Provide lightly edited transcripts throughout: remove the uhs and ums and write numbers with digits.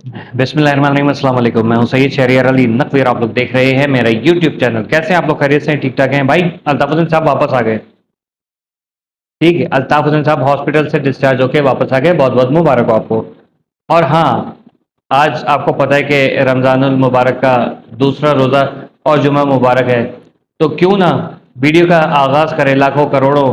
بسم اللہ الرحمن الرحیم، السلام علیکم۔ میں ہوں سید شہریار علی نقوی اور آپ لوگ دیکھ رہے ہیں میرا یوٹیوب چینل۔ کیسے ہیں آپ لوگ؟ خیریت سے ہیں؟ ٹھیک ٹھاک ہیں بھائی؟ الطاف حسین صاحب واپس آ گئے، ٹھیک ہے، الطاف حسین صاحب ہاسپٹل سے ڈسچارج ہو کے واپس آ گئے، بہت بہت مبارک ہو آپ کو۔ اور ہاں، آج آپ کو پتہ ہے کہ رمضان المبارک کا دوسرا روزہ اور جمعہ مبارک ہے، تو کیوں نہ ویڈیو کا آغاز کریں لاکھوں کروڑوں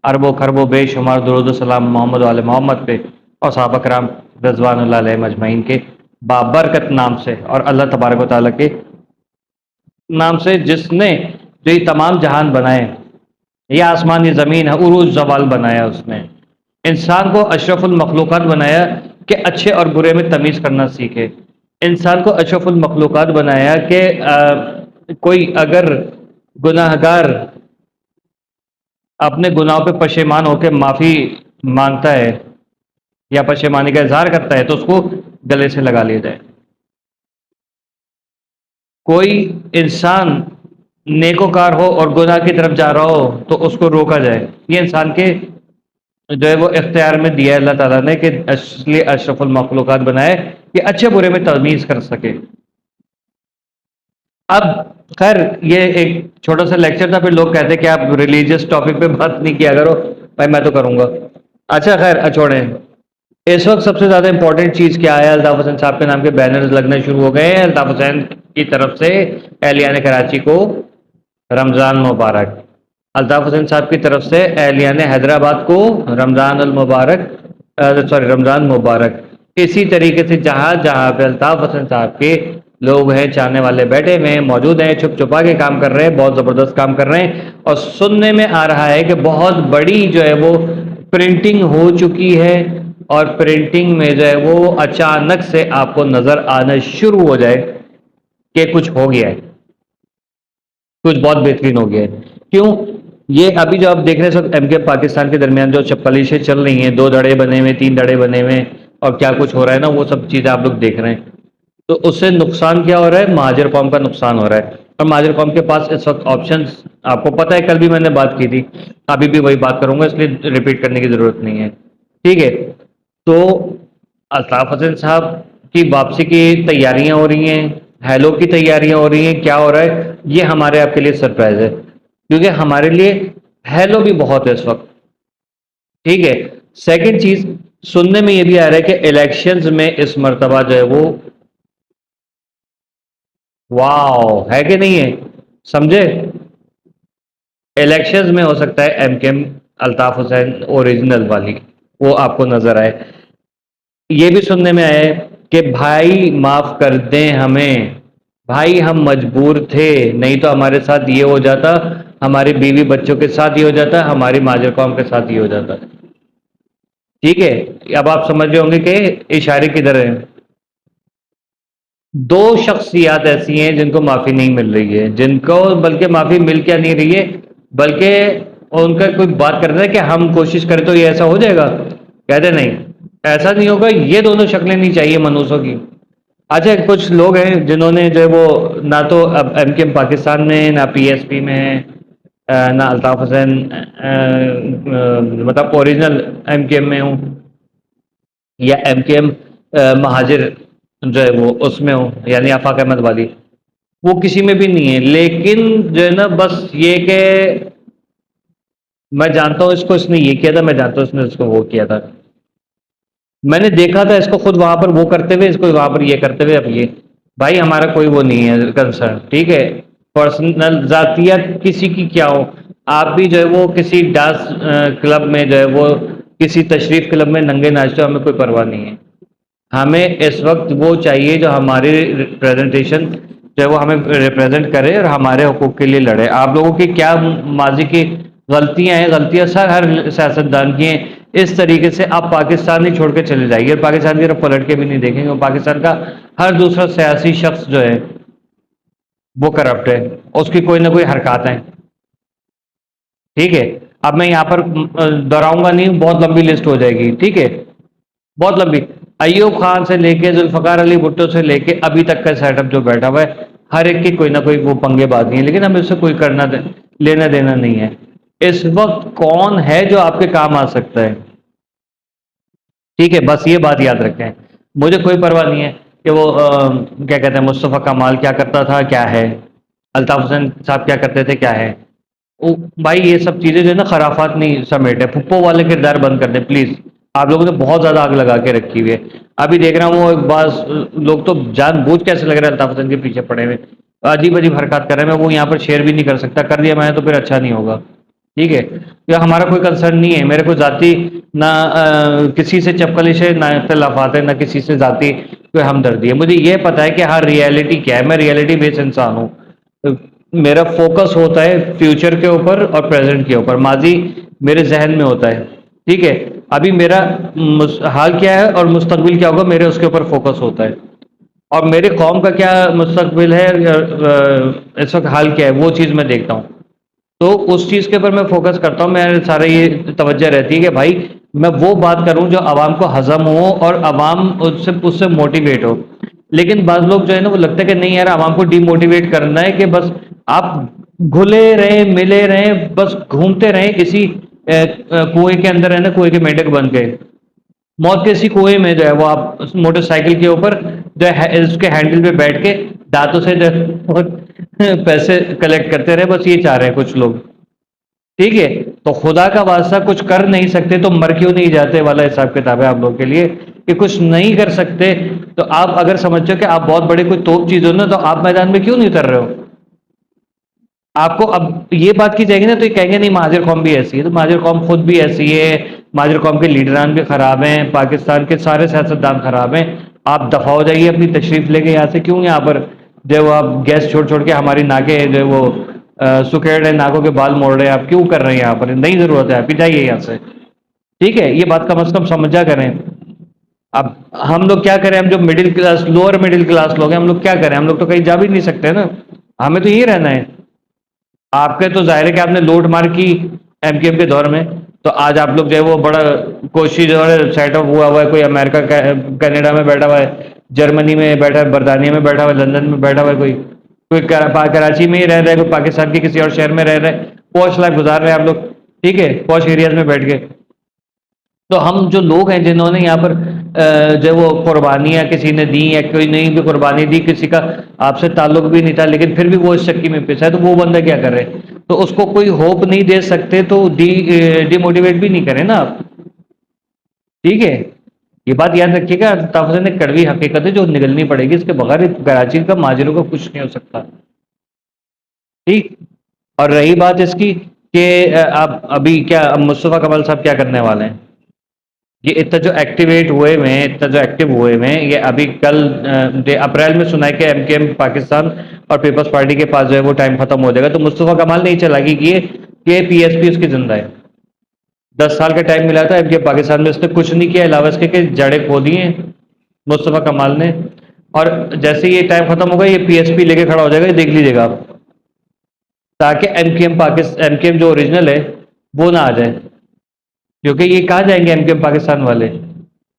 اربوں خربوں بے شمار درود و سلام محمد و آل محمد پہ اور صحابہ کرام رضوان اللہ علیہ مجمعین کے بابرکت نام سے، اور اللہ تبارک و تعالیٰ کے نام سے جس نے جو یہ تمام جہان بنائے، یہ آسمان یہ زمین ہے، عروج زوال بنایا، اس نے انسان کو اشرف المخلوقات بنایا کہ اچھے اور برے میں تمیز کرنا سیکھے۔ انسان کو اشرف المخلوقات بنایا کہ کوئی اگر گناہ گار اپنے گناہوں پہ پشیمان ہو کے معافی مانگتا ہے یا پشیمانی کا اظہار کرتا ہے تو اس کو گلے سے لگا لیا جائے۔ کوئی انسان نیکوکار ہو اور گناہ کی طرف جا رہا ہو تو اس کو روکا جائے۔ یہ انسان کے جو ہے وہ اختیار میں دیا ہے اللہ تعالیٰ نے، کہ اس لیے اشرف المخلوقات بنائے کہ اچھے برے میں تمیز کر سکے۔ اب خیر، یہ ایک چھوٹا سا لیکچر تھا، پھر لوگ کہتے کہ آپ ریلیجیس ٹاپک پہ بات نہیں کیا کرو، بھائی میں تو کروں گا۔ اچھا خیر، چھوڑیں۔ اس وقت سب سے زیادہ امپورٹنٹ چیز کیا ہے؟ الطاف حسین صاحب کے نام کے بینرز لگنے شروع ہو گئے ہیں۔ الطاف حسین کی طرف سے اہلیان کراچی کو رمضان مبارک، الطاف حسین صاحب کی طرف سے اہلیان حیدرآباد کو رمضان المبارک، رمضان مبارک۔ اسی طریقے سے جہاں جہاں پہ الطاف حسین صاحب کے لوگ ہیں، چاہنے والے بیٹھے ہوئے ہیں، موجود ہیں، چھپ چھپا کے کام کر رہے ہیں، بہت زبردست کام کر رہے ہیں، اور سننے میں آ رہا ہے کہ بہت بڑی جو ہے وہ پرنٹنگ ہو چکی ہے، اور پرنٹنگ میں جو ہے وہ اچانک سے آپ کو نظر آنا شروع ہو جائے کہ کچھ ہو گیا ہے، کچھ بہت بہترین ہو گیا ہے۔ کیوں؟ یہ ابھی جو آپ دیکھ رہے ہیں اس وقت ایم کے پاکستان کے درمیان جو چپلیشیں چل رہی ہیں، 2 دھڑے بنے ہوئے، 3 دھڑے بنے ہوئے، اور کیا کچھ ہو رہا ہے نا، وہ سب چیزیں آپ لوگ دیکھ رہے ہیں، تو اس سے نقصان کیا ہو رہا ہے؟ مہاجر قوم کا نقصان ہو رہا ہے۔ اور مہاجر قوم کے پاس اس وقت آپشنز آپ کو پتہ ہے، کل بھی میں نے بات کی تھی، ابھی بھی وہی بات کروں گا، اس لیے ریپیٹ کرنے کی ضرورت نہیں ہے، ٹھیک ہے؟ تو الطاف حسین صاحب کی واپسی کی تیاریاں ہو رہی ہیں، ہیلو کی تیاریاں ہو رہی ہیں، کیا ہو رہا ہے یہ ہمارے آپ کے لیے سرپرائز ہے، کیونکہ ہمارے لیے ہیلو بھی بہت ہے اس وقت، ٹھیک ہے؟ سیکنڈ چیز، سننے میں یہ بھی آ رہا ہے کہ الیکشنز میں اس مرتبہ جو ہے وہ واو ہے کہ نہیں ہے، سمجھے؟ الیکشنز میں ہو سکتا ہے ایم کے ایم الطاف حسین اوریجنل والی وہ آپ کو نظر آئے۔ یہ بھی سننے میں آئے کہ بھائی معاف کر دیں ہمیں، بھائی ہم مجبور تھے، نہیں تو ہمارے ساتھ یہ ہو جاتا، ہماری بیوی بچوں کے ساتھ یہ ہو جاتا، ہماری ماجر قوم کے ساتھ یہ ہو جاتا، ٹھیک ہے؟ اب آپ سمجھ رہے ہوں گے کہ اشارے کدھر ہیں۔ 2 شخصیات ایسی ہیں جن کو معافی نہیں مل رہی ہے، جن کو بلکہ معافی مل کیا نہیں رہی ہے، بلکہ ان کا کوئی بات کرتا ہے کہ ہم کوشش کریں تو یہ ایسا ہو جائے گا، کہتے نہیں ایسا نہیں ہوگا، یہ دونوں شکلیں نہیں چاہیے منوسوں کی۔ اچھا، کچھ لوگ ہیں جنہوں نے جو ہے وہ نہ تو اب ایم کے ایم پاکستان میں، نہ پی ایس پی میں، نہ الطاف حسین مطلب اوریجنل ایم کے ایم میں ہوں، یا ایم کے ایم مہاجر جو ہے وہ اس میں ہوں، یعنی آفاق احمد والی، وہ کسی میں بھی نہیں ہے، لیکن جو ہے نا بس یہ کہ میں جانتا ہوں اس کو، اس نے یہ کیا تھا، میں جانتا ہوں اس نے اس کو وہ کیا تھا، میں نے دیکھا تھا اس کو خود وہاں پر وہ کرتے ہوئے، اس کو وہاں پر یہ کرتے ہوئے، اب یہ بھائی ہمارا کوئی وہ نہیں ہے کنسرن، ٹھیک ہے؟ پرسنل ذاتیت کسی کی کیا ہو، آپ بھی جو ہے وہ کسی ڈانس کلب میں جو ہے وہ کسی تشریف کلب میں ننگے ناچتے ہو، ہمیں کوئی پرواہ نہیں ہے۔ ہمیں اس وقت وہ چاہیے جو ہماری ریپریزنٹیشن جو ہے وہ ہمیں ریپریزنٹ کرے اور ہمارے حقوق کے لیے لڑے۔ آپ لوگوں کی کیا ماضی کی غلطیاں ہیں، غلطیاں سر ہر سیاستدان کی ہیں، اس طریقے سے آپ پاکستان ہی چھوڑ کے چلے جائیے اور پاکستان کی طرف پلٹ کے بھی نہیں دیکھیں گے، اور پاکستان کا ہر دوسرا سیاسی شخص جو ہے وہ کرپٹ ہے، اس کی کوئی نہ کوئی حرکات ہیں، ٹھیک ہے؟ اب میں یہاں پر دہراؤں گا نہیں، بہت لمبی لسٹ ہو جائے گی، ٹھیک ہے؟ بہت لمبی، ایوب خان سے لے کے ذوالفقار علی بھٹو سے لے کے ابھی تک کا سیٹ اپ جو بیٹھا ہوا ہے، ہر ایک کی کوئی نہ کوئی وہ پنگے بازی ہیں، لیکن ہمیں اس سے کوئی لینا دینا نہیں ہے۔ اس وقت کون ہے جو آپ کے کام آ سکتا ہے، ٹھیک ہے؟ بس یہ بات یاد رکھیں، مجھے کوئی پرواہ نہیں ہے کہ وہ کیا کہتے ہیں مصطفیٰ کمال کیا کرتا تھا کیا ہے، الطاف حسین صاحب کیا کرتے تھے کیا ہے. بھائی یہ سب چیزیں جو ہے نا خرافات نہیں سمیٹے، پھپھو والے کردار بند کر دیں پلیز. آپ لوگوں نے بہت زیادہ آگ لگا کے رکھی ہوئی ہے. ابھی دیکھ رہا ہوں وہ بعض لوگ تو جان بوجھ کیسے لگ رہا ہے الطاف حسین کے پیچھے پڑے ہوئے، عجیب عجیب حرکات کر رہے ہیں. میں وہ یہاں پر شیئر بھی نہیں کر سکتا، کر دیا میں نے تو پھر اچھا نہیں ہوگا. ٹھیک ہے، یہ ہمارا کوئی کنسرن نہیں ہے. میرے کو ذاتی نہ کسی سے چپکلش ہے، نہ اختلافات ہے، نہ کسی سے ذاتی کوئی ہمدردی ہے. مجھے یہ پتا ہے کہ ہر ریئلٹی کیا ہے. میں ریئلٹی بیس انسان ہوں. میرا فوکس ہوتا ہے فیوچر کے اوپر اور پریزنٹ کے اوپر. ماضی میرے ذہن میں ہوتا ہے. ٹھیک ہے، ابھی میرا حال کیا ہے اور مستقبل کیا ہوگا میرے اس کے اوپر فوکس ہوتا ہے. اور میری قوم کا کیا مستقبل ہے، اس وقت حال کیا ہے، وہ چیز میں دیکھتا ہوں. تو اس چیز کے اوپر میں فوکس کرتا ہوں. میرے سارے یہ توجہ رہتی ہے کہ بھائی میں وہ بات کروں جو عوام کو ہضم ہو اور عوام اس سے موٹیویٹ ہو. لیکن بعض لوگ جو ہے نا وہ لگتا ہے کہ نہیں یار عوام کو ڈی موٹیویٹ کرنا ہے کہ بس آپ گھلے رہیں ملے رہیں، بس گھومتے رہیں اسی کنویں کے اندر ہے نا، کنویں کے میںڈک بن کے. موت کے اسی کنویں میں جو ہے وہ آپ موٹر سائیکل کے اوپر جو ہے اس کے ہینڈل پہ بیٹھ کے دانتوں سے جو پیسے کلیکٹ کرتے رہے، بس یہ چاہ رہے ہیں کچھ لوگ. ٹھیک ہے، تو خدا کا واسطہ کچھ کر نہیں سکتے تو مر کیوں نہیں جاتے والا حساب کتاب ہے آپ لوگوں کے لیے کہ کچھ نہیں کر سکتے. تو آپ اگر سمجھو کہ آپ بہت بڑے کوئی توپ چیز ہو نا، تو آپ میدان میں کیوں نہیں اتر رہے ہو؟ آپ کو اب یہ بات کی جائے گی نا تو یہ کہیں گے نہیں مہاجر قوم بھی ایسی ہے. تو مہاجر قوم خود بھی ایسی ہے، مہاجر قوم کے لیڈران بھی خراب ہیں، پاکستان کے سارے سیاستدان خراب ہیں. آپ دفاع ہو جائیے اپنی تشریف لے کے یہاں سے. کیوں یہاں پر جو آپ گیس چھوڑ چھوڑ کے ہماری ناکیں جو وہ سکیڑ رہے، ناکوں کے بال موڑ رہے ہیں؟ آپ کیوں کر رہے ہیں یہاں پر؟ نہیں ضرورت ہے آپ کی، جائیے یہاں سے. ٹھیک ہے، یہ بات کم از کم سمجھا کریں. اب ہم لوگ کیا کریں؟ ہم جو middle class lower middle class لوگ ہیں، ہم لوگ کیا کریں؟ ہم لوگ تو کہیں جا بھی نہیں سکتے نا، ہمیں تو یہی رہنا ہے. آپ کے تو ظاہر ہے کہ آپ نے لوٹ مار کی ایم کیو ایم کے دور میں، تو آج آپ لوگ جو ہے وہ بڑا کوشش جو ہے سیٹ اپ ہوا ہے. کوئی امریکہ کینیڈا میں بیٹھا ہوا ہے، جرمنی میں بیٹھا ہے، برطانیہ میں بیٹھا ہوا ہے، لندن میں بیٹھا ہوا ہے. کوئی کراچی میں ہی رہ رہا ہے، کوئی پاکستان کے کسی اور شہر میں رہ رہا ہے. پوش لائف گزار رہے ہیں آپ لوگ. ٹھیک ہے، پوش ایریاز میں بیٹھ کے. تو ہم جو لوگ ہیں جنہوں نے یہاں پر جو وہ قربانیاں کسی نے دی یا کوئی نہیں بھی قربانی دی، کسی کا آپ سے تعلق بھی نہیں تھا لیکن پھر بھی وہ اس چکی میں پھنسا ہے، تو وہ بندہ کیا کر رہے؟ تو اس کو کوئی ہوپ نہیں دے سکتے تو ڈی موٹیویٹ بھی نہیں کریں نا آپ. ٹھیک ہے، یہ بات یاد رکھیے گا. الطاف حسین ایک کڑوی حقیقت ہے جو نگلنی پڑے گی. اس کے بغیر کراچی کا ماجروں کا کچھ نہیں ہو سکتا. ٹھیک. اور رہی بات اس کی کہ آپ ابھی کیا مصطفیٰ کمال صاحب کیا کرنے والے ہیں؟ یہ اتنا جو ایکٹیویٹ ہوئے ہوئے ہیں، اتنا جو ایکٹیو ہوئے ہوئے ہیں، یہ ابھی کل اپریل میں سنا ہے کہ ایم کے ایم پاکستان اور پیپلز پارٹی کے پاس جو ہے وہ ٹائم ختم ہو جائے گا. تو مصطفیٰ کمال نے یہ چلاکی کی ہے کہ پی ایس پی اس کی زندہ ہے. 10 سال کا ٹائم ملا تھا ایم کے پاکستان میں، اس نے کچھ نہیں کیا علاوہ اس کے کہ جڑیں کھو دی ہیں مصطفیٰ کمال نے. اور جیسے یہ ٹائم ختم ہوگا یہ پی ایس پی لے کے کھڑا ہو جائے گا، یہ دیکھ لیجیے گا آپ. تاکہ M Q M M Q M جو اوریجنل ہے وہ نہ آ جائے، کیونکہ یہ کہاں جائیں گے ایم کیو ایم پاکستان والے؟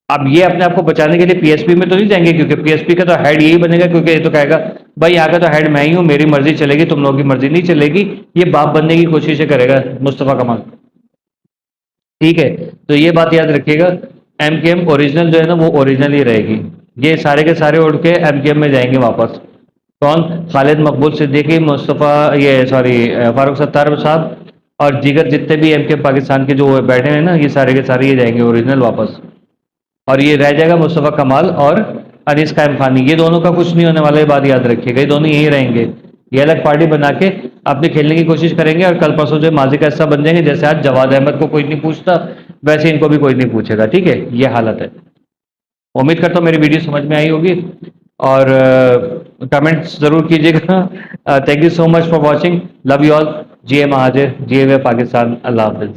اب یہ اپنے آپ کو بچانے کے لیے پی ایس پی میں تو نہیں جائیں گے، کیونکہ پی ایس پی کا تو ہیڈ یہی بنے گا. کیونکہ یہ تو کہے گا بھائی یہاں کا تو ہیڈ میں ہی ہوں، میری مرضی چلے گی، تم لوگوں کی مرضی نہیں چلے گی. یہ باپ بننے کی کوششیں کرے گا مصطفیٰ کمال. ٹھیک ہے، تو یہ بات یاد رکھیے گا. ایم کے ایم اوریجنل جو ہے نا وہ اوریجنل ہی رہے گی. یہ سارے کے سارے اڑ کے ایم کے ایم میں جائیں گے واپس. کون؟ خالد مقبول صدیقی، مصطفیٰ یہ سوری فاروق ستار صاحب اور دیگر جتنے بھی ایم کے پاکستان کے جو بیٹھے ہیں نا، یہ سارے کے سارے یہ جائیں گے اوریجنل واپس. اور یہ رہ جائے گا مصطفیٰ کمال اور انیس قائم خانی. یہ دونوں کا کچھ نہیں ہونے والا، یہ بات یاد رکھیے گا. یہ دونوں یہی رہیں گے. یہ الگ پارٹی بنا کے اپنے کھیلنے کی کوشش کریں گے، اور کل پرسوں جو ماضی کا حصہ بن جائیں گے. جیسے آج جواد احمد کو کوئی نہیں پوچھتا، ویسے ان کو بھی کوئی نہیں پوچھے گا. ٹھیک ہے، یہ حالت ہے. امید کرتا ہوں میری ویڈیو سمجھ میں آئی ہوگی، اور کمنٹس ضرور کیجیے گا. Thank you so much for watching. Love you all. جی اے مہاجر، جی اے پاکستان. اللہ حافظ.